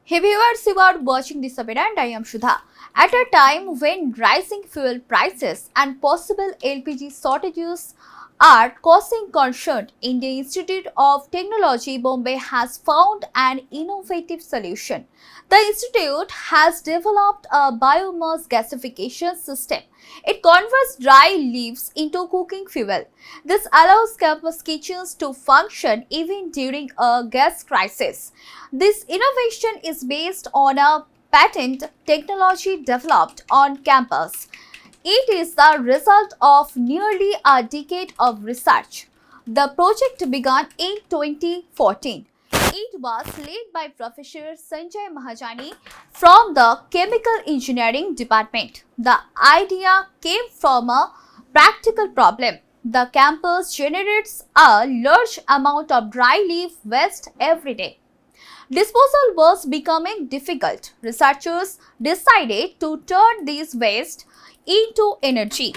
Hey viewers, you are watching this update and I am Shudha. At a time when rising fuel prices and possible LPG shortages are causing concern, Indian Institute of Technology Bombay has found an innovative solution. The institute has developed a biomass gasification system. It converts dry leaves into cooking fuel. This allows campus kitchens to function even during a gas crisis. This innovation is based on a patent technology developed on campus. It is the result of nearly a decade of research. The project began in 2014. It was led by Professor Sanjay Mahajani from the Chemical Engineering Department. The idea came from a practical problem. The campus generates a large amount of dry leaf waste every day. Disposal was becoming difficult. Researchers decided to turn this waste into energy.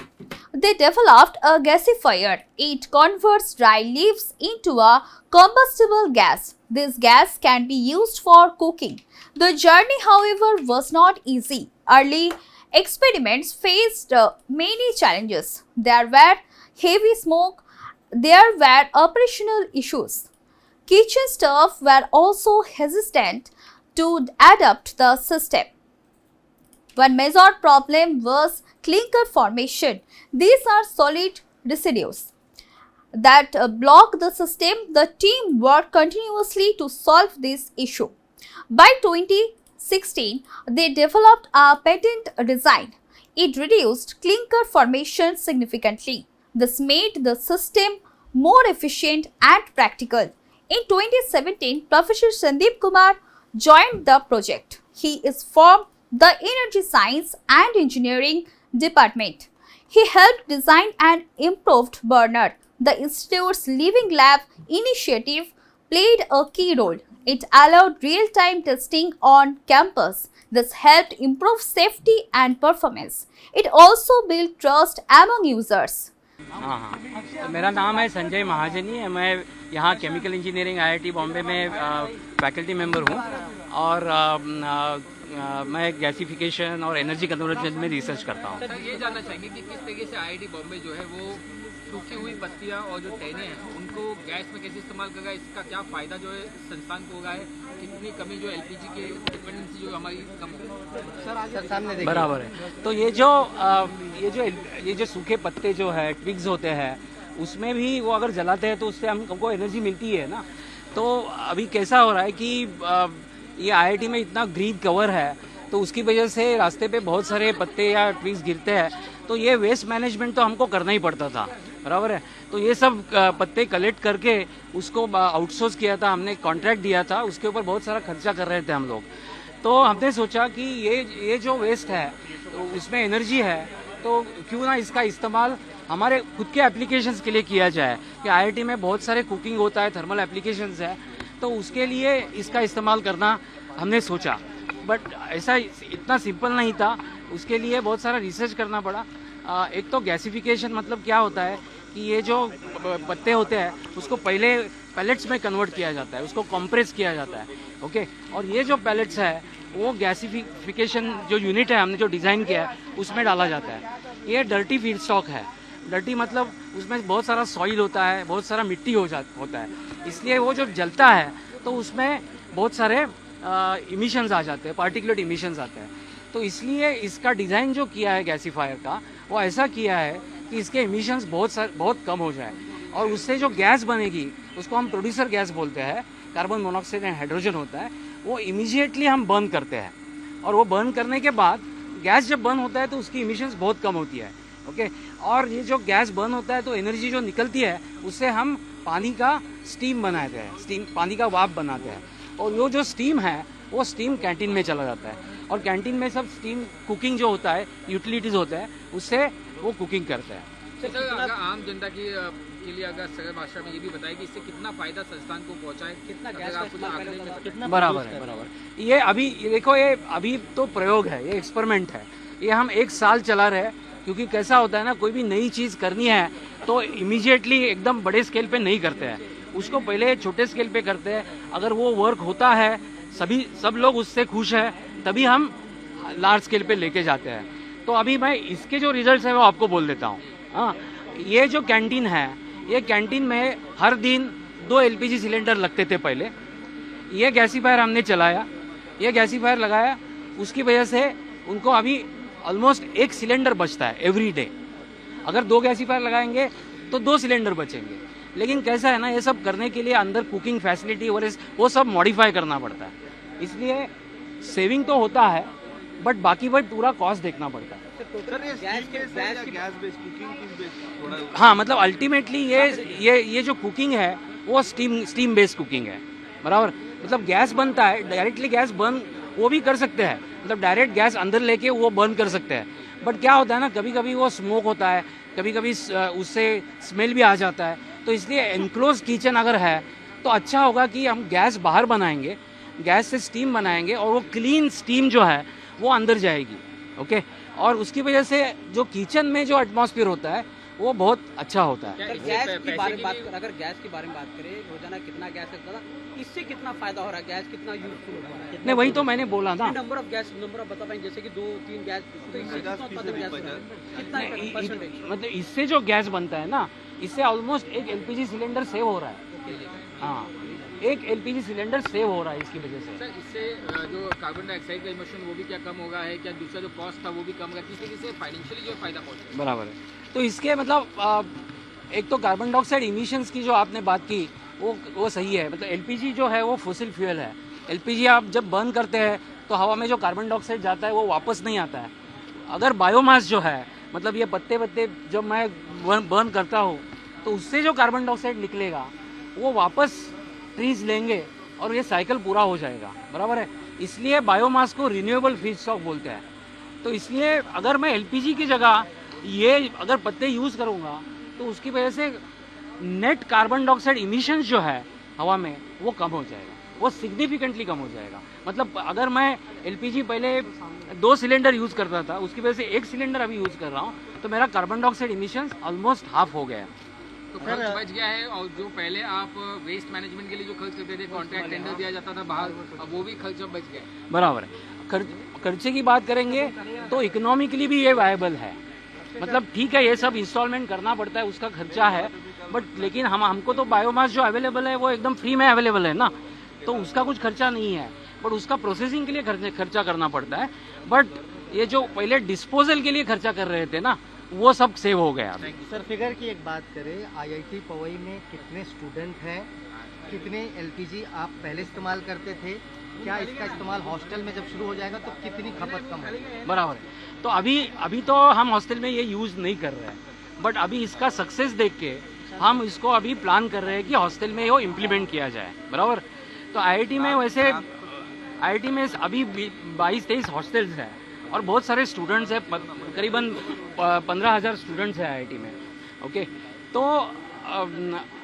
They developed a gasifier. It converts dry leaves into a combustible gas. This gas can be used for cooking. The journey, however, was not easy. Early experiments faced many challenges. There were heavy smoke, there were operational issues. Kitchen staff were also hesitant to adapt the system. One major problem was clinker formation. These are solid residues that block the system. The team worked continuously to solve this issue. By 2016, they developed a patent design. It reduced clinker formation significantly. This made the system more efficient and practical. In 2017, Professor Sandeep Kumar joined the project. He is from the Energy Science and Engineering Department. He helped design an improved burner. The Institute's Living Lab initiative played a key role. It allowed real-time testing on campus. This helped improve safety and performance. It also built trust among users. हाँ, तो मेरा नाम है संजय महाजनी है। मैं यहाँ chemical engineering IIT Bombay में फैकल्टी मेंबर हूँ और मैं गैसिफिकेशन और एनर्जी कन्वर्जन में रिसर्च करता हूँ। सर, ये जानना चाहेंगे कि किस तरीके से आईआईटी बॉम्बे जो है वो सूखी हुई पत्तियाँ और जो टहने हैं उनको गैस में कैसे इस्तेमाल कर रहा है, इसका क्या फ़ायदा जो है संस्थान को होगा है, कितनी कमी जो एलपीजी की डिपेंडेंसी जो हमारी कम होगी। सर आगे सामने देखिए। बराबर है। तो ये जो सूखे पत्ते जो है ट्विग्स होते हैं उसमें भी वो अगर जलाते हैं तो उससे हमको एनर्जी मिलती है ना। तो अभी कैसा हो रहा है कि ये आईआईटी में इतना ग्रीन कवर है तो उसकी वजह से रास्ते पे बहुत सारे पत्ते या ट्विग्स गिरते हैं, तो ये वेस्ट मैनेजमेंट तो हमको करना ही पड़ता था, बराबर है। तो ये सब पत्ते कलेक्ट करके उसको आउटसोर्स किया था, हमने कॉन्ट्रैक्ट दिया था, उसके ऊपर बहुत सारा खर्चा कर रहे थे हम लोग। तो हमने सोचा कि ये जो वेस्ट है तो उसमें एनर्जी है, तो क्यों ना इसका इस्तेमाल हमारे खुद के एप्लीकेशंस के लिए किया जाए कि आईआईटी में बहुत सारे कुकिंग होता है, थर्मल एप्लीकेशंस है, तो उसके लिए इसका इस्तेमाल करना हमने सोचा। बट ऐसा इतना सिंपल नहीं था, उसके लिए बहुत सारा रिसर्च करना पड़ा। एक तो गैसिफिकेशन मतलब क्या होता है कि ये जो पत्ते होते हैं उसको पहले पैलेट्स में कन्वर्ट किया जाता है, उसको कंप्रेस किया जाता है, ओके। और ये जो पैलेट्स है वो गैसिफिकेशन जो यूनिट है हमने जो डिज़ाइन किया है उसमें डाला जाता है। ये डर्टी फीड स्टॉक है। डर्टी मतलब उसमें बहुत सारा सॉइल होता है, बहुत सारा मिट्टी होता है, इसलिए वो जब जलता है तो उसमें बहुत सारे इमिशंस आ जाते हैं, पार्टिकुलेट इमिशंस आते हैं। तो इसलिए इसका डिज़ाइन जो किया है गैसीफायर का वो ऐसा किया है कि इसके इमिशंस बहुत कम हो जाए और उससे जो गैस बनेगी उसको हम प्रोड्यूसर गैस बोलते हैं, कार्बन मोनोऑक्साइड एंड हाइड्रोजन होता है, वो इमीडिएटली हम बर्न करते हैं और वो बर्न करने के बाद गैस जब बर्न होता है तो उसकी इमिशंस बहुत कम होती है, ओके। और ये जो गैस बर्न होता है तो एनर्जी जो निकलती है उससे हम पानी का स्टीम बनाते हैं, पानी का वाफ बनाते हैं, और वो जो स्टीम है वो स्टीम कैंटीन में चला जाता है और कैंटीन में सब स्टीम कुकिंग जो होता है, यूटिलिटीज़ होता है, उससे वो कुकिंग करते हैं। सर, अगर आम जनता के लिए अगर सरल भाषा में ये भी बताएं कि इससे कितना फायदा संस्थान को पहुंचा है, कितना गैस बराबर है, बराबर। ये अभी देखो, ये अभी तो प्रयोग है, ये एक्सपेरिमेंट है, ये हम 1 साल चला रहे हैं, क्योंकि कैसा होता है ना, कोई भी नई चीज़ करनी है तो इमीडिएटली एकदम बड़े स्केल पे नहीं करते हैं, उसको पहले छोटे स्केल पे करते हैं। अगर वो वर्क होता है सब लोग उससे खुश है, तभी हम लार्ज स्केल पे लेके जाते हैं। तो अभी मैं इसके जो रिजल्ट्स है वो आपको बोल देता हूँ। हाँ, ये जो कैंटीन है, ये कैंटीन में हर दिन 2 LPG सिलेंडर लगते थे पहले। ये गैसीफायर हमने चलाया, ये गैसीफायर लगाया, उसकी वजह से उनको अभी ऑलमोस्ट 1 सिलेंडर बचता है एवरी डे। अगर 2 गैसीफायर लगाएंगे तो 2 सिलेंडर बचेंगे। लेकिन कैसा है ना, ये सब करने के लिए अंदर कुकिंग फैसिलिटी और वो सब मॉडिफाई करना पड़ता है, इसलिए सेविंग तो होता है बट बाकी पूरा कॉस्ट देखना पड़ता है। हाँ, मतलब अल्टीमेटली ये जो कुकिंग है वो स्टीम बेस्ड कुकिंग है, बराबर। मतलब गैस बनता है, डायरेक्टली गैस बर्न वो भी कर सकते हैं, मतलब डायरेक्ट गैस अंदर लेके वो बर्न कर सकते हैं। बट क्या होता है ना, कभी कभी वो स्मोक होता है, कभी कभी उससे स्मेल भी आ जाता है। तो इसलिए एनक्लोज किचन अगर है तो अच्छा होगा कि हम गैस बाहर बनाएंगे, गैस से स्टीम बनाएंगे और वो क्लीन स्टीम जो है वो अंदर जाएगी, ओके। और उसकी वजह से जो किचन में जो एटमॉस्फेयर होता है वो बहुत अच्छा होता है। अगर गैस के बारे में बात करें, रोजाना कितना गैस लगता था, इससे कितना फायदा हो रहा है, गैस कितना यूजफुल हो रहा है? नहीं, वही तो मैंने बोला ना, नंबर ऑफ बता पाएंगे, जैसे कि 2-3 गैस, तो इससे कितना उत्पादन गैस हो रहा है, कितना परसेंटेज? मतलब इससे जो गैस बनता है ना, इससे ऑलमोस्ट 1 LPG सिलेंडर सेव हो रहा है। हाँ, 1 LPG सिलेंडर सेव हो रहा है इसकी वजह से। सर, इससे जो कार्बन डाइऑक्साइड का इमिशन वो भी क्या कम होगा है, क्या दूसरा जो कॉस्ट था वो भी कम होगा, किस तरीके से फाइनेंशियली जो फायदा पहुंचेगा? बराबर है। तो इसके मतलब एक तो कार्बन डाइऑक्साइड इमिशंस की जो आपने बात की वो सही है। मतलब LPG जो है वो फॉसिल फ्यूल है। LPG आप जब बर्न करते हैं तो हवा में जो कार्बन डाइऑक्साइड जाता है वो वापस नहीं आता है। अगर बायोमास जो है, मतलब ये पत्ते जब मैं बर्न करता हूँ तो उससे जो कार्बन डाइऑक्साइड निकलेगा वो वापस ट्रीज लेंगे और ये साइकिल पूरा हो जाएगा, बराबर है। इसलिए बायोमास को रिन्यूएबल फीडस्टॉक बोलते हैं। तो इसलिए अगर मैं LPG की जगह ये अगर पत्ते यूज़ करूँगा तो उसकी वजह से नेट कार्बन डाइऑक्साइड इमिशंस जो है हवा में वो कम हो जाएगा, वो सिग्निफिकेंटली कम हो जाएगा। मतलब अगर मैं LPG पहले 2 सिलेंडर यूज़ करता था, उसकी वजह से 1 सिलेंडर अभी यूज़ कर रहा हूँ, तो मेरा carbon dioxide emissions almost half हो गया है। तो खर्च बच गया है, और जो पहले आप वेस्ट मैनेजमेंट के लिए जो खर्च करते थे, कॉन्ट्रैक्ट टेंडर दिया जाता था बाहर, अब वो भी खर्च अब बच गया है। बराबर है। खर्चे की बात करेंगे तो इकोनॉमिकली भी ये वायबल है। मतलब ठीक है, ये सब इंस्टॉलमेंट करना पड़ता है, उसका खर्चा है, बट लेकिन हमको तो बायोमास जो अवेलेबल है वो एकदम फ्री में अवेलेबल है ना, तो उसका कुछ खर्चा नहीं है। बट उसका प्रोसेसिंग के लिए खर्चा करना पड़ता है। बट ये जो पहले डिस्पोजल के लिए खर्चा कर रहे थे ना, वो सब सेव हो गया। सर, फिगर की एक बात करें, IIT पवई में कितने स्टूडेंट हैं, कितने LPG आप पहले इस्तेमाल करते थे, क्या इसका इस्तेमाल हॉस्टल में जब शुरू हो जाएगा तो कितनी खपत कम होगी? बराबर है। तो अभी तो हम हॉस्टल में ये यूज़ नहीं कर रहे हैं, बट अभी इसका सक्सेस देख के हम इसको अभी प्लान कर रहे हैं कि हॉस्टल में वो इम्प्लीमेंट किया जाए, बराबर। तो IIT में वैसे IIT में अभी 22-23 हॉस्टल्स हैं और बहुत सारे स्टूडेंट्स हैं, करीबन 15,000 स्टूडेंट्स हैं IIT में, ओके। तो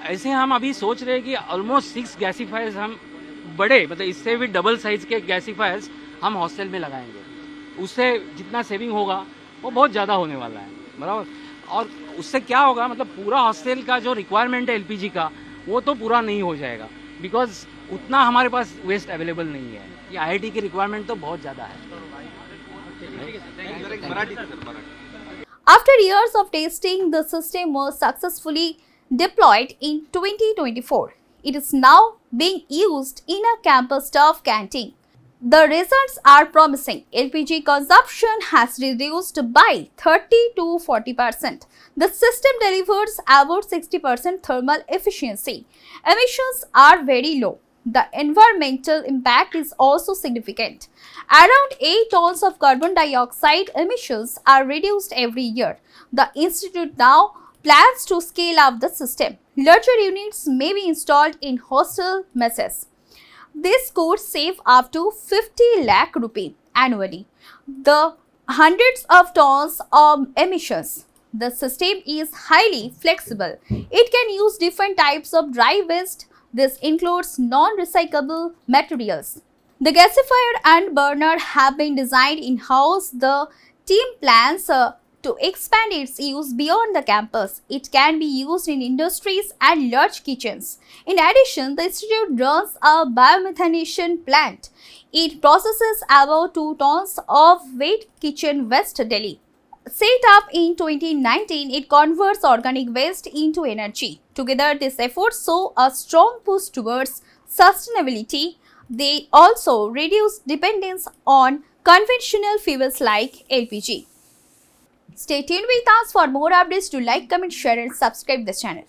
ऐसे हम अभी सोच रहे हैं कि ऑलमोस्ट 6 गैसीफायर्स हम बड़े, मतलब इससे भी डबल साइज के गैसीफायर्स हम हॉस्टल में लगाएंगे। उससे जितना सेविंग होगा वो बहुत ज़्यादा होने वाला है, बराबर। और उससे क्या होगा, मतलब पूरा हॉस्टल का जो रिक्वायरमेंट है LPG का वो तो पूरा नहीं हो जाएगा, बिकॉज उतना हमारे पास वेस्ट अवेलेबल नहीं है। ये IIT की रिक्वायरमेंट तो बहुत ज़्यादा है। After years of testing, the system was successfully deployed in 2024. It is now being used in a campus staff canteen. The results are promising. LPG consumption has reduced by 30 to 40%. The system delivers about 60% thermal efficiency. Emissions are very low. The environmental impact is also significant. Around 8 tons of carbon dioxide emissions are reduced every year. The institute now plans to scale up the system. Larger units may be installed in hostel messes. This could save up to 50 lakh rupee annually. The hundreds of tons of emissions. The system is highly flexible. It can use different types of dry waste. This includes non-recyclable materials. The gasifier and burner have been designed in-house. The team plans to expand its use beyond the campus. It can be used in industries and large kitchens. In addition, the institute runs a biomethanation plant. It processes about 2 tons of waste kitchen waste daily. Set up in 2019, it converts organic waste into energy. Together, these efforts show a strong push towards sustainability. They also reduce dependence on conventional fuels like LPG. Stay tuned with us for more updates. Do like, comment, share and subscribe this channel.